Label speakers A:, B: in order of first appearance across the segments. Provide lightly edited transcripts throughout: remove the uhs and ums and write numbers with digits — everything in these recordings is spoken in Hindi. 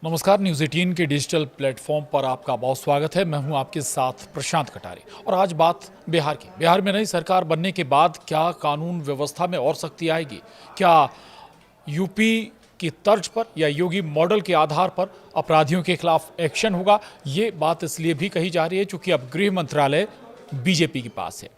A: नमस्कार। न्यूज़ 18 के डिजिटल प्लेटफॉर्म पर आपका बहुत स्वागत है। मैं हूं आपके साथ प्रशांत कटारे और आज बात बिहार की। बिहार में नई सरकार बनने के बाद क्या कानून व्यवस्था में और सख्ती आएगी? क्या यूपी की तर्ज पर या योगी मॉडल के आधार पर अपराधियों के खिलाफ एक्शन होगा? ये बात इसलिए भी कही जा रही है क्योंकि अब गृह मंत्रालय बीजेपी के पास है।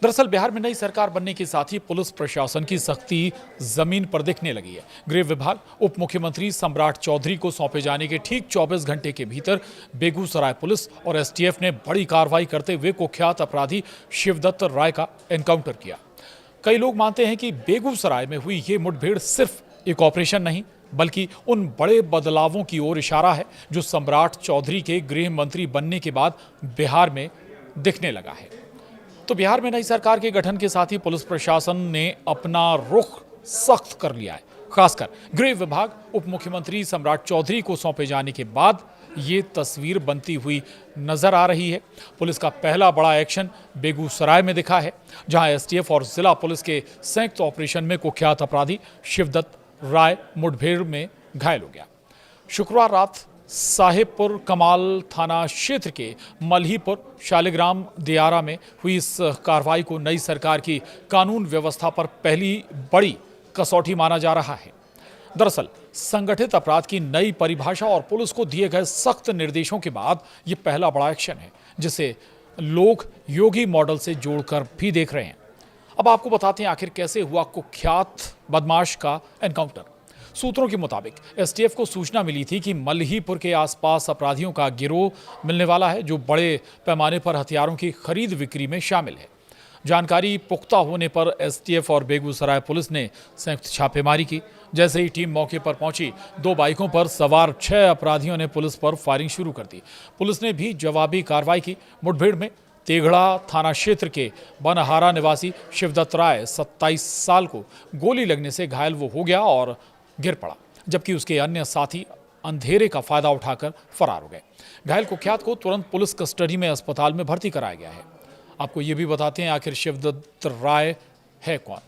A: दरअसल बिहार में नई सरकार बनने के साथ ही पुलिस प्रशासन की सख्ती जमीन पर दिखने लगी है। गृह विभाग उप मुख्यमंत्री सम्राट चौधरी को सौंपे जाने के ठीक 24 घंटे के भीतर बेगूसराय पुलिस और एसटीएफ ने बड़ी कार्रवाई करते हुए कुख्यात अपराधी शिवदत्त राय का एनकाउंटर किया। कई लोग मानते हैं कि बेगूसराय में हुई ये मुठभेड़ सिर्फ एक ऑपरेशन नहीं बल्कि उन बड़े बदलावों की ओर इशारा है जो सम्राट चौधरी के गृह मंत्री बनने के बाद बिहार में दिखने लगा है। तो बिहार में नई सरकार के गठन के साथ ही पुलिस प्रशासन ने अपना रुख सख्त कर लिया है। खासकर गृह विभाग उप मुख्यमंत्री सम्राट चौधरी को सौंपे जाने के बाद ये तस्वीर बनती हुई नजर आ रही है। पुलिस का पहला बड़ा एक्शन बेगूसराय में दिखा है, जहां एसटीएफ और जिला पुलिस के संयुक्त ऑपरेशन में कुख्यात अपराधी शिवदत्त राय मुठभेड़ में घायल हो गया। शुक्रवार रात साहेबपुर कमाल थाना क्षेत्र के मल्हीपुर शालिग्राम दियारा में हुई इस कार्रवाई को नई सरकार की कानून व्यवस्था पर पहली बड़ी कसौटी माना जा रहा है। दरअसल संगठित अपराध की नई परिभाषा और पुलिस को दिए गए सख्त निर्देशों के बाद ये पहला बड़ा एक्शन है जिसे लोग योगी मॉडल से जोड़कर भी देख रहे हैं। अब आपको बताते हैं आखिर कैसे हुआ कुख्यात बदमाश का एनकाउंटर। सूत्रों के मुताबिक एसटीएफ को सूचना मिली थी कि मल्हीपुर के आसपास अपराधियों का गिरोह मिलने वाला है जो बड़े पैमाने पर हथियारों की खरीद बिक्री में शामिल है। जानकारी पुख्ता होने पर एसटीएफ और बेगूसराय पुलिस ने संयुक्त छापेमारी की। जैसे ही टीम मौके पर पहुंची, 2 बाइकों पर सवार 6 अपराधियों ने पुलिस पर फायरिंग शुरू कर दी। पुलिस ने भी जवाबी कार्रवाई की। मुठभेड़ में तेघड़ा थाना क्षेत्र के बनहारा निवासी शिवदत्त राय 27 साल को गोली लगने से घायल वो हो गया और गिर पड़ा, जबकि उसके अन्य साथी अंधेरे का फायदा उठाकर फरार हो गए। घायल कुख्यात को तुरंत पुलिस कस्टडी में अस्पताल में भर्ती कराया गया है। आपको ये भी बताते हैं आखिर शिवदत्त राय है कौन।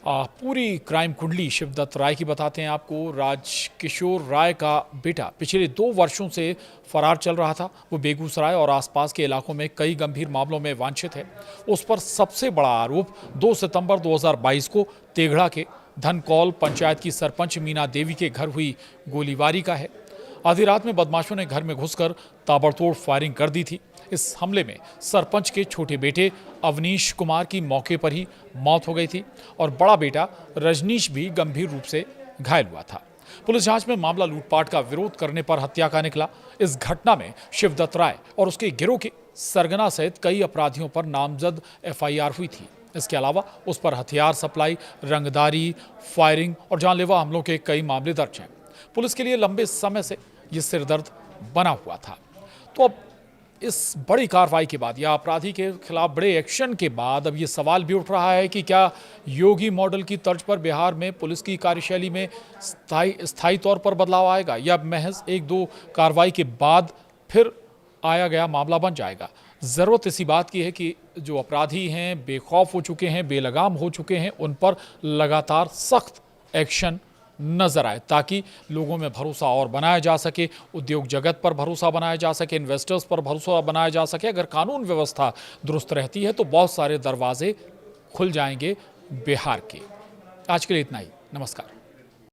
A: पूरी क्राइम कुंडली शिवदत्त राय की बताते हैं आपको। राजकिशोर राय का बेटा पिछले 2 वर्षों से फरार चल रहा था। वो बेगूसराय और आसपास के इलाकों में कई गंभीर मामलों में वांछित है। उस पर सबसे बड़ा आरोप 2 सितंबर 2022 को तेघड़ा के धनकौल पंचायत की सरपंच मीना देवी के घर हुई गोलीबारी का है। आधी रात में बदमाशों ने घर में घुसकर ताबड़तोड़ फायरिंग कर दी थी। इस हमले में सरपंच के छोटे बेटे अवनीश कुमार की मौके पर ही मौत हो गई थी और बड़ा बेटा रजनीश भी गंभीर रूप से घायल हुआ था। पुलिस जांच में मामला लूटपाट का विरोध करने पर हत्या का निकला। इस घटना में शिवदत्त राय और उसके गिरोह के सरगना सहित कई अपराधियों पर नामजद एफआईआर हुई थी। इसके अलावा उस पर हथियार सप्लाई, रंगदारी, फायरिंग और जानलेवा हमलों के कई मामले दर्ज हैं। पुलिस के लिए लंबे समय से ये सिरदर्द बना हुआ था। तो अब इस बड़ी कार्रवाई के बाद या अपराधी के खिलाफ बड़े एक्शन के बाद अब ये सवाल भी उठ रहा है कि क्या योगी मॉडल की तर्ज पर बिहार में पुलिस की कार्यशैली में स्थायी तौर पर बदलाव आएगा या महज 1-2 कार्रवाई के बाद फिर आया गया मामला बन जाएगा। ज़रूरत इसी बात की है कि जो अपराधी हैं, बेखौफ हो चुके हैं, बेलगाम हो चुके हैं, उन पर लगातार सख्त एक्शन नजर आए ताकि लोगों में भरोसा और बनाया जा सके, उद्योग जगत पर भरोसा बनाया जा सके, इन्वेस्टर्स पर भरोसा बनाया जा सके। अगर कानून व्यवस्था दुरुस्त रहती है तो बहुत सारे दरवाजे खुल जाएंगे बिहार के। आज के लिए इतना ही। नमस्कार।